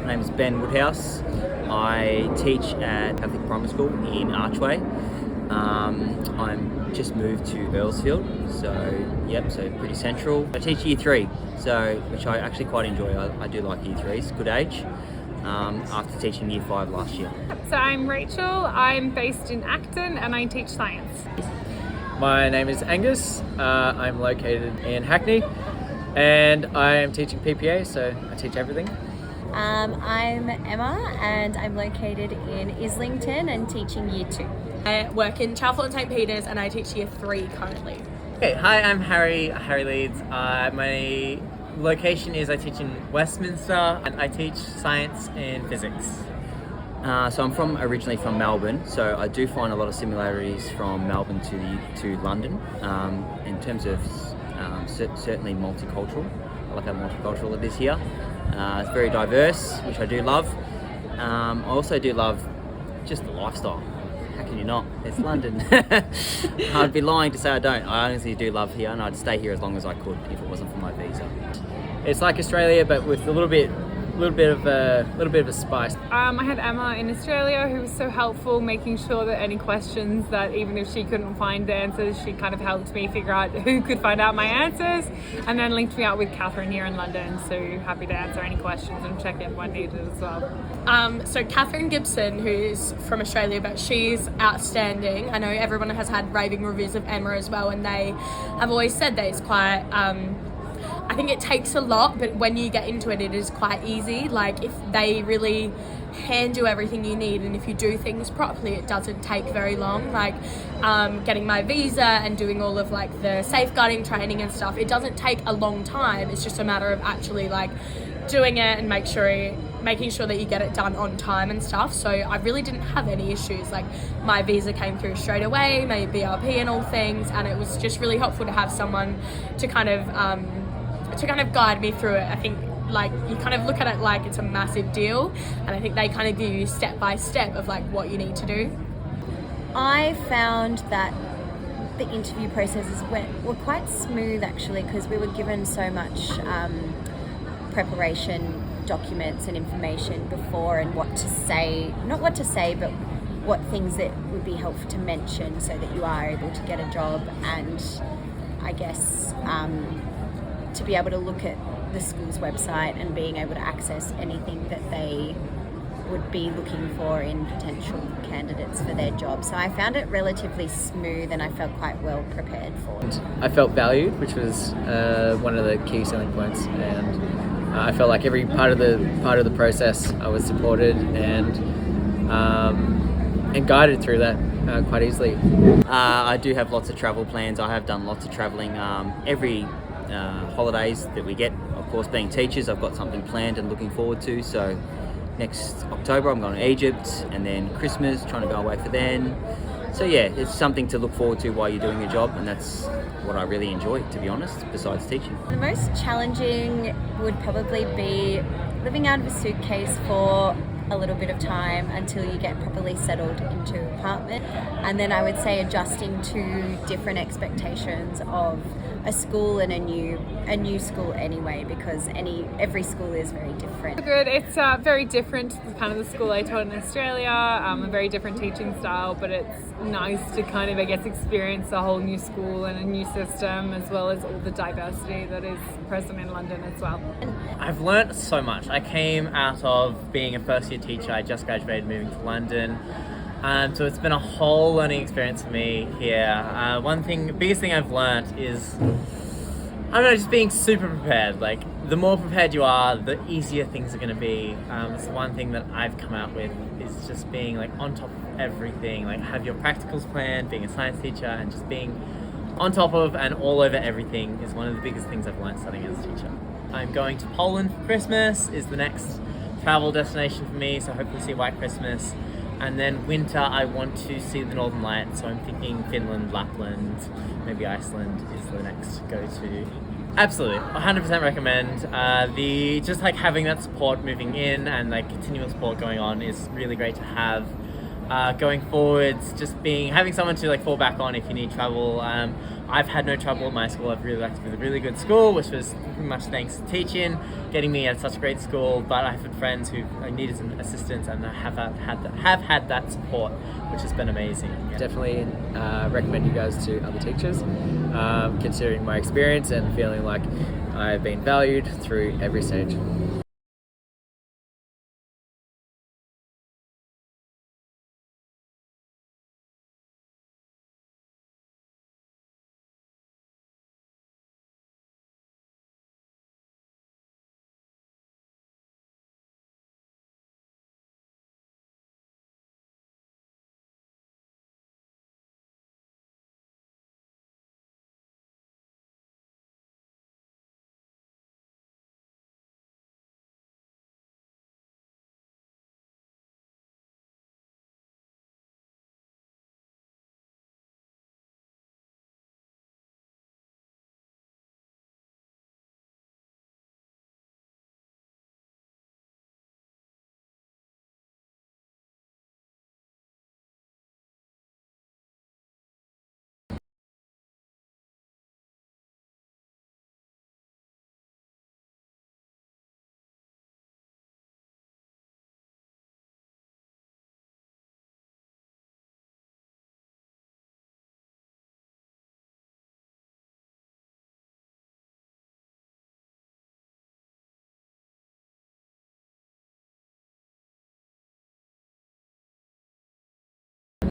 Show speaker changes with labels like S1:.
S1: My name is Ben Woodhouse. I teach at Catholic Primary School in Archway. I'm just moved to Earlsfield, so pretty central. I teach Year 3, which I actually quite enjoy. I do like Year 3s, good age, after teaching Year 5 last year.
S2: So I'm Rachel, I'm based in Acton and I teach science.
S3: My name is Angus, I'm located in Hackney and I am teaching PPA, so I teach everything.
S4: I'm Emma and I'm located in Islington and teaching Year 2.
S5: I work in Chalfont St Peters and I teach Year 3 currently.
S6: Okay, hi, I'm Harry Leeds. My location is I teach in Westminster and I teach science and physics.
S1: So I'm originally from Melbourne, so I do find a lot of similarities from Melbourne to London in terms of certainly multicultural. I like how multicultural it is here. It's very diverse, which I do love. I also do love just the lifestyle. How can you not? It's London. I'd be lying to say I don't. I honestly do love here, and I'd stay here as long as I could if it wasn't for my visa.
S3: It's like Australia, but with a little bit of a spice.
S2: I had Emma in Australia who was so helpful, making sure that any questions that even if she couldn't find the answers, she kind of helped me figure out who could find out my answers, and then linked me out with Catherine here in London, so happy to answer any questions and check in when needed as well.
S5: So Catherine Gibson, who's from Australia, but she's outstanding. I know everyone has had raving reviews of Emma as well, and they have always said that it's quite I think it takes a lot, but when you get into it, it is quite easy. Like, if they really hand you everything you need, and if you do things properly, it doesn't take very long. Like, getting my visa and doing all of like the safeguarding training and stuff, it doesn't take a long time. It's just a matter of actually like doing it and making sure that you get it done on time and stuff. So I really didn't have any issues. Like, my visa came through straight away, my BRP and all things, and it was just really helpful to have someone to kind of guide me through it. I think like you kind of look at it like it's a massive deal, and I think they kind of give you step by step of like what you need to do.
S4: I found that the interview processes were quite smooth actually, because we were given so much preparation documents and information before, and what to say, not what to say, but what things that would be helpful to mention so that you are able to get a job, and I guess to be able to look at the school's website and being able to access anything that they would be looking for in potential candidates for their job. So I found it relatively smooth and I felt quite well prepared for it.
S3: I felt valued, which was one of the key selling points, and I felt like every part of the process I was supported and guided through that quite easily.
S1: I do have lots of travel plans. I have done lots of travelling. Every holidays that we get, of course, being teachers, I've got something planned and looking forward to. So next October I'm going to Egypt, and then Christmas, trying to go away for then. So yeah, it's something to look forward to while you're doing your job, and that's what I really enjoy, to be honest, besides teaching.
S4: The most challenging would probably be living out of a suitcase for a little bit of time until you get properly settled into an apartment, and then I would say adjusting to different expectations of a school and a new school anyway, because every school is very different.
S2: Good. It's very different to kind of the school I taught in Australia, a very different teaching style, but it's nice to kind of, I guess, experience a whole new school and a new system, as well as all the diversity that is present in London as well.
S6: I've learnt so much. I came out of being a first year teacher. I just graduated, moving to London. So it's been a whole learning experience for me here. Biggest thing I've learnt is, I don't know, just being super prepared. Like, the more prepared you are, the easier things are going to be. It's the one thing that I've come out with, is just being like on top of everything. Like, have your practicals planned, being a science teacher, and just being on top of and all over everything is one of the biggest things I've learnt studying as a teacher. I'm going to Poland for Christmas, is the next travel destination for me, so hopefully see White Christmas. And then winter, I want to see the Northern Lights, so I'm thinking Finland, Lapland, maybe Iceland is the next go-to. Absolutely, 100% recommend. Just like having that support moving in and like continual support going on is really great to have. going forwards, just having someone to fall back on if you need trouble. I've had no trouble at my school. I've really liked it. It was a really good school, which was pretty much thanks to teaching, getting me at such a great school. But I've had friends who needed some assistance and have had that support, which has been amazing. Yeah.
S3: Definitely recommend you guys to other teachers, considering my experience and feeling like I've been valued through every stage.